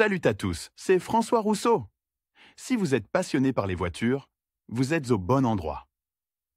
Salut à tous, c'est François Rousseau. Si vous êtes passionné par les voitures, vous êtes au bon endroit.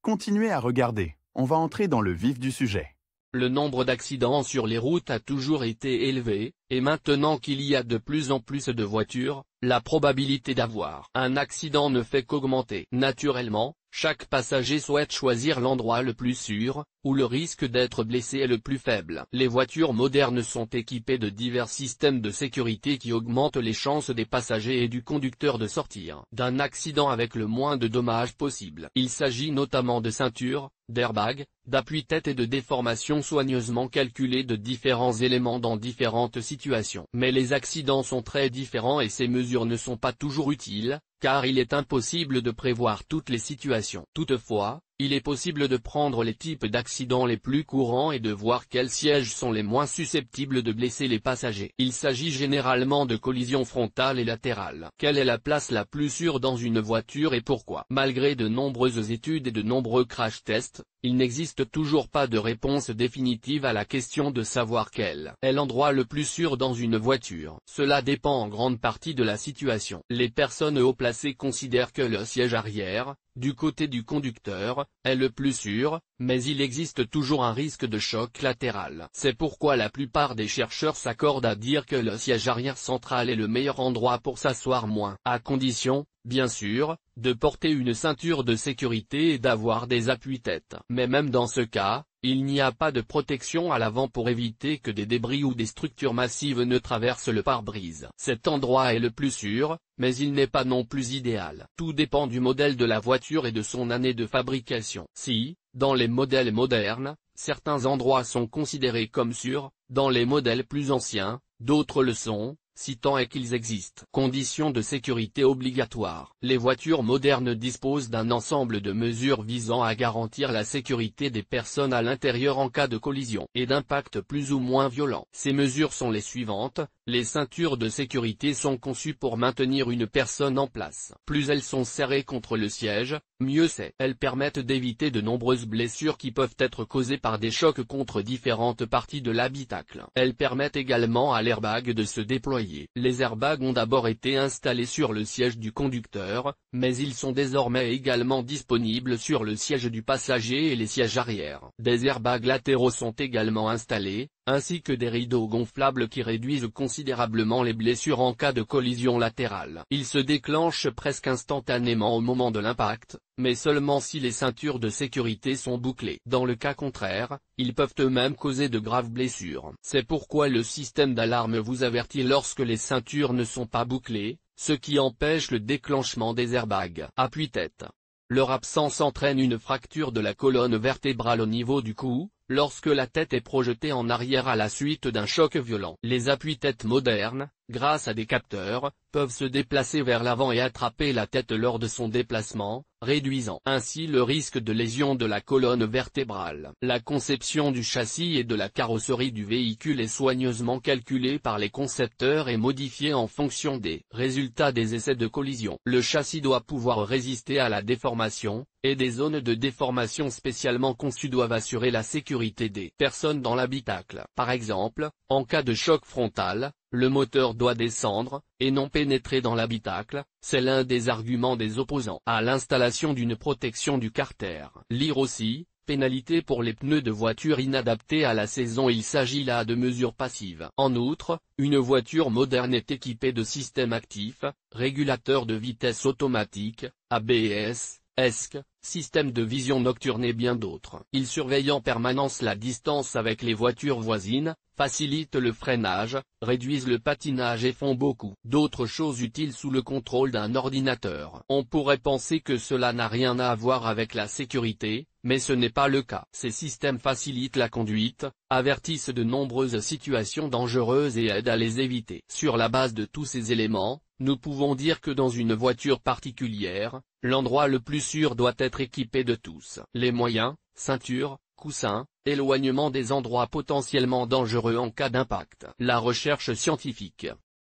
Continuez à regarder, on va entrer dans le vif du sujet. Le nombre d'accidents sur les routes a toujours été élevé, et maintenant qu'il y a de plus en plus de voitures, la probabilité d'avoir un accident ne fait qu'augmenter. Naturellement, chaque passager souhaite choisir l'endroit le plus sûr, où le risque d'être blessé est le plus faible. Les voitures modernes sont équipées de divers systèmes de sécurité qui augmentent les chances des passagers et du conducteur de sortir d'un accident avec le moins de dommages possible. Il s'agit notamment de ceintures, d'airbags, d'appuis-tête et de déformations soigneusement calculées de différents éléments dans différentes situations. Mais les accidents sont très différents et ces mesures ne sont pas toujours utiles, car il est impossible de prévoir toutes les situations. Toutefois, il est possible de prendre les types d'accidents les plus courants et de voir quels sièges sont les moins susceptibles de blesser les passagers. Il s'agit généralement de collisions frontales et latérales. Quelle est la place la plus sûre dans une voiture et pourquoi? Malgré de nombreuses études et de nombreux crash tests, il n'existe toujours pas de réponse définitive à la question de savoir quel est l'endroit le plus sûr dans une voiture. Cela dépend en grande partie de la situation. Les personnes haut placées considèrent que le siège arrière, du côté du conducteur, est le plus sûr, mais il existe toujours un risque de choc latéral. C'est pourquoi la plupart des chercheurs s'accordent à dire que le siège arrière central est le meilleur endroit pour s'asseoir à condition, bien sûr, de porter une ceinture de sécurité et d'avoir des appuis-tête. Mais même dans ce cas, il n'y a pas de protection à l'avant pour éviter que des débris ou des structures massives ne traversent le pare-brise. Cet endroit est le plus sûr, mais il n'est pas non plus idéal. Tout dépend du modèle de la voiture et de son année de fabrication. Si, dans les modèles modernes, certains endroits sont considérés comme sûrs, dans les modèles plus anciens, d'autres le sont, si tant est qu'ils existent. Conditions de sécurité obligatoires. Les voitures modernes disposent d'un ensemble de mesures visant à garantir la sécurité des personnes à l'intérieur en cas de collision et d'impact plus ou moins violent. Ces mesures sont les suivantes. Les ceintures de sécurité sont conçues pour maintenir une personne en place. Plus elles sont serrées contre le siège, mieux c'est. Elles permettent d'éviter de nombreuses blessures qui peuvent être causées par des chocs contre différentes parties de l'habitacle. Elles permettent également à l'airbag de se déployer. Les airbags ont d'abord été installés sur le siège du conducteur, mais ils sont désormais également disponibles sur le siège du passager et les sièges arrière. Des airbags latéraux sont également installés, ainsi que des rideaux gonflables qui réduisent considérablement les blessures en cas de collision latérale. Ils se déclenchent presque instantanément au moment de l'impact, mais seulement si les ceintures de sécurité sont bouclées. Dans le cas contraire, ils peuvent eux-mêmes causer de graves blessures. C'est pourquoi le système d'alarme vous avertit lorsque les ceintures ne sont pas bouclées, ce qui empêche le déclenchement des airbags. Appuis-tête. Leur absence entraîne une fracture de la colonne vertébrale au niveau du cou, lorsque la tête est projetée en arrière à la suite d'un choc violent. Les appuis-têtes modernes, grâce à des capteurs, peuvent se déplacer vers l'avant et attraper la tête lors de son déplacement, réduisant ainsi le risque de lésion de la colonne vertébrale. La conception du châssis et de la carrosserie du véhicule est soigneusement calculée par les concepteurs et modifiée en fonction des résultats des essais de collision. Le châssis doit pouvoir résister à la déformation, et des zones de déformation spécialement conçues doivent assurer la sécurité des personnes dans l'habitacle. Par exemple, en cas de choc frontal, le moteur doit descendre, et non pénétrer dans l'habitacle. C'est l'un des arguments des opposants à l'installation d'une protection du carter. Lire aussi, pénalité pour les pneus de voiture inadaptés à la saison. Il s'agit là de mesures passives. En outre, une voiture moderne est équipée de systèmes actifs, régulateurs de vitesse automatique, ABS, ESC, système de vision nocturne et bien d'autres. Ils surveillent en permanence la distance avec les voitures voisines, facilitent le freinage, réduisent le patinage et font beaucoup d'autres choses utiles sous le contrôle d'un ordinateur. On pourrait penser que cela n'a rien à voir avec la sécurité, mais ce n'est pas le cas. Ces systèmes facilitent la conduite, avertissent de nombreuses situations dangereuses et aident à les éviter. Sur la base de tous ces éléments, nous pouvons dire que dans une voiture particulière, l'endroit le plus sûr doit être équipé de tous les moyens: ceinture, coussin, éloignement des endroits potentiellement dangereux en cas d'impact. La recherche scientifique.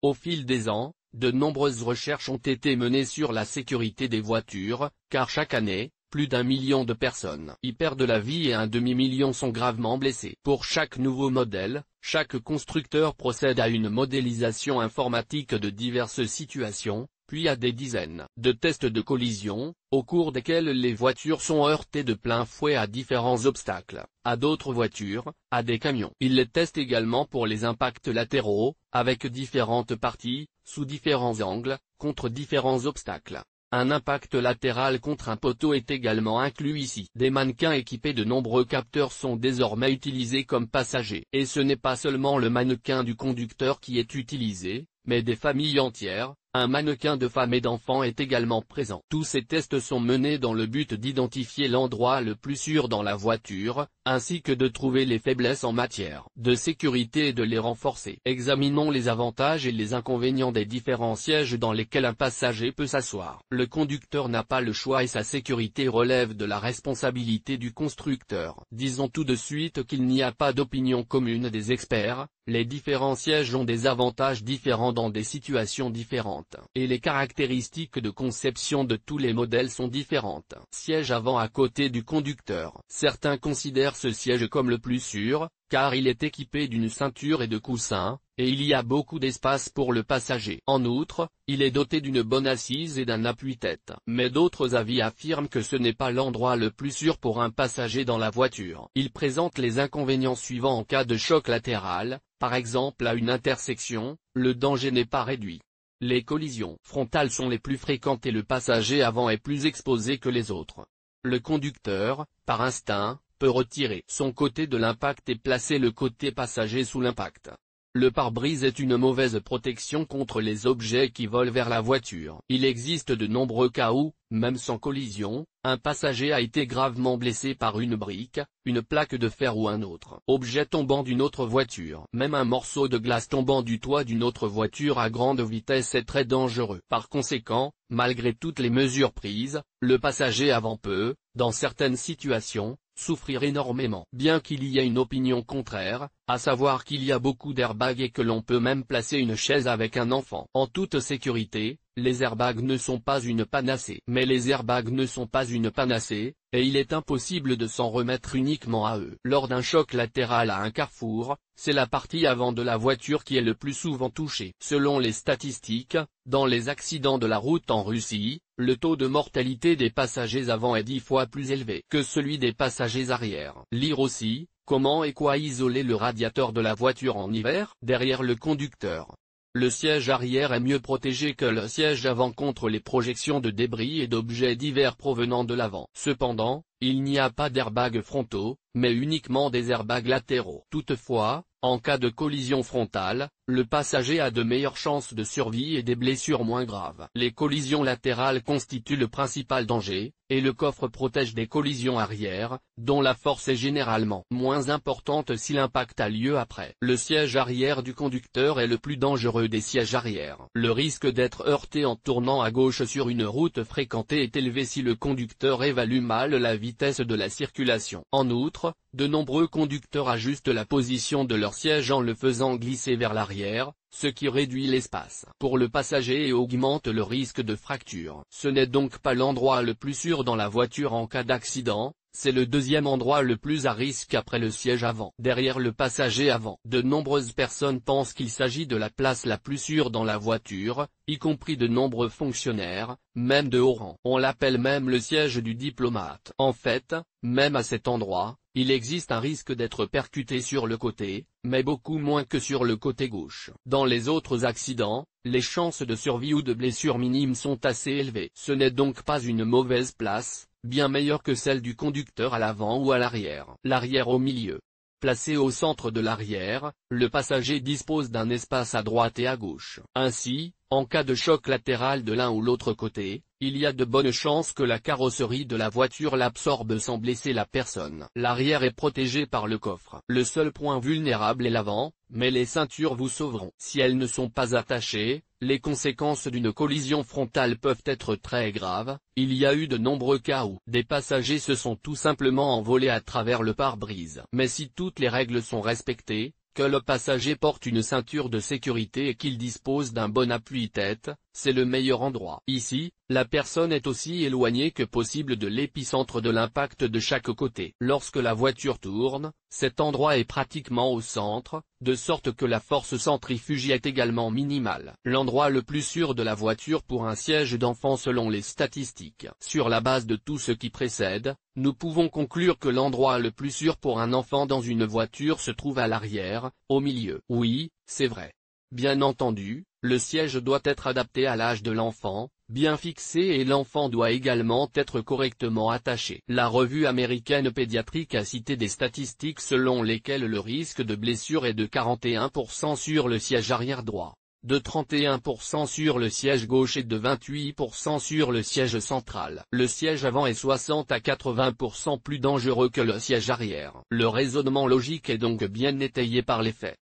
Au fil des ans, de nombreuses recherches ont été menées sur la sécurité des voitures, car chaque année, plus d'1 million de personnes y perdent la vie et un demi-million sont gravement blessés. Pour chaque nouveau modèle, chaque constructeur procède à une modélisation informatique de diverses situations, puis à des dizaines de tests de collision, au cours desquels les voitures sont heurtées de plein fouet à différents obstacles, à d'autres voitures, à des camions. Ils les testent également pour les impacts latéraux, avec différentes parties, sous différents angles, contre différents obstacles. Un impact latéral contre un poteau est également inclus ici. Des mannequins équipés de nombreux capteurs sont désormais utilisés comme passagers. Et ce n'est pas seulement le mannequin du conducteur qui est utilisé, mais des familles entières. Un mannequin de femmes et d'enfants est également présent. Tous ces tests sont menés dans le but d'identifier l'endroit le plus sûr dans la voiture, ainsi que de trouver les faiblesses en matière de sécurité et de les renforcer. Examinons les avantages et les inconvénients des différents sièges dans lesquels un passager peut s'asseoir. Le conducteur n'a pas le choix et sa sécurité relève de la responsabilité du constructeur. Disons tout de suite qu'il n'y a pas d'opinion commune des experts. Les différents sièges ont des avantages différents dans des situations différentes, et les caractéristiques de conception de tous les modèles sont différentes. Siège avant à côté du conducteur. Certains considèrent ce siège comme le plus sûr, car il est équipé d'une ceinture et de coussins, et il y a beaucoup d'espace pour le passager. En outre, il est doté d'une bonne assise et d'un appui-tête. Mais d'autres avis affirment que ce n'est pas l'endroit le plus sûr pour un passager dans la voiture. Il présente les inconvénients suivants en cas de choc latéral, par exemple à une intersection, le danger n'est pas réduit. Les collisions frontales sont les plus fréquentes et le passager avant est plus exposé que les autres. Le conducteur, par instinct, peut retirer son côté de l'impact et placer le côté passager sous l'impact. Le pare-brise est une mauvaise protection contre les objets qui volent vers la voiture. Il existe de nombreux cas où, même sans collision, un passager a été gravement blessé par une brique, une plaque de fer ou un autre objet tombant d'une autre voiture. Même un morceau de glace tombant du toit d'une autre voiture à grande vitesse est très dangereux. Par conséquent, malgré toutes les mesures prises, le passager avant peut, dans certaines situations, souffrir énormément. Bien qu'il y ait une opinion contraire, à savoir qu'il y a beaucoup d'airbags et que l'on peut même placer une chaise avec un enfant. En toute sécurité, les airbags ne sont pas une panacée. Mais les airbags ne sont pas une panacée, et il est impossible de s'en remettre uniquement à eux. Lors d'un choc latéral à un carrefour, c'est la partie avant de la voiture qui est le plus souvent touchée. Selon les statistiques, dans les accidents de la route en Russie, le taux de mortalité des passagers avant est 10 fois plus élevé que celui des passagers arrière. Lire aussi, comment et quoi isoler le radiateur de la voiture en hiver, derrière le conducteur. Le siège arrière est mieux protégé que le siège avant contre les projections de débris et d'objets divers provenant de l'avant. Cependant, il n'y a pas d'airbags frontaux, mais uniquement des airbags latéraux. Toutefois, en cas de collision frontale, le passager a de meilleures chances de survie et des blessures moins graves. Les collisions latérales constituent le principal danger, et le coffre protège des collisions arrière, dont la force est généralement moins importante si l'impact a lieu après. Le siège arrière du conducteur est le plus dangereux des sièges arrière. Le risque d'être heurté en tournant à gauche sur une route fréquentée est élevé si le conducteur évalue mal la vitesse de la circulation. En outre, de nombreux conducteurs ajustent la position de leur siège en le faisant glisser vers l'arrière, ce qui réduit l'espace pour le passager et augmente le risque de fracture. Ce n'est donc pas l'endroit le plus sûr dans la voiture en cas d'accident, c'est le deuxième endroit le plus à risque après le siège avant. Derrière le passager avant. De nombreuses personnes pensent qu'il s'agit de la place la plus sûre dans la voiture, y compris de nombreux fonctionnaires, même de haut rang. On l'appelle même le siège du diplomate. En fait, même à cet endroit, il existe un risque d'être percuté sur le côté, mais beaucoup moins que sur le côté gauche. Dans les autres accidents, les chances de survie ou de blessure minime sont assez élevées. Ce n'est donc pas une mauvaise place, bien meilleure que celle du conducteur à l'avant ou à l'arrière. L'arrière au milieu. Placé au centre de l'arrière, le passager dispose d'un espace à droite et à gauche. Ainsi, en cas de choc latéral de l'un ou l'autre côté, il y a de bonnes chances que la carrosserie de la voiture l'absorbe sans blesser la personne. L'arrière est protégé par le coffre. Le seul point vulnérable est l'avant, mais les ceintures vous sauveront. Si elles ne sont pas attachées, les conséquences d'une collision frontale peuvent être très graves. Il y a eu de nombreux cas où des passagers se sont tout simplement envolés à travers le pare-brise. Mais si toutes les règles sont respectées, que le passager porte une ceinture de sécurité et qu'il dispose d'un bon appui-tête, c'est le meilleur endroit. Ici, La personne est aussi éloignée que possible de l'épicentre de l'impact de chaque côté. Lorsque la voiture tourne, cet endroit est pratiquement au centre, de sorte que la force centrifuge est également minimale. L'endroit le plus sûr de la voiture pour un siège d'enfant selon les statistiques. Sur la base de tout ce qui précède, nous pouvons conclure que l'endroit le plus sûr pour un enfant dans une voiture se trouve à l'arrière, au milieu. Oui, c'est vrai. Bien entendu, le siège doit être adapté à l'âge de l'enfant, bien fixé, et l'enfant doit également être correctement attaché. La revue américaine pédiatrique a cité des statistiques selon lesquelles le risque de blessure est de 41% sur le siège arrière droit, de 31% sur le siège gauche et de 28% sur le siège central. Le siège avant est 60 à 80% plus dangereux que le siège arrière. Le raisonnement logique est donc bien étayé par les faits.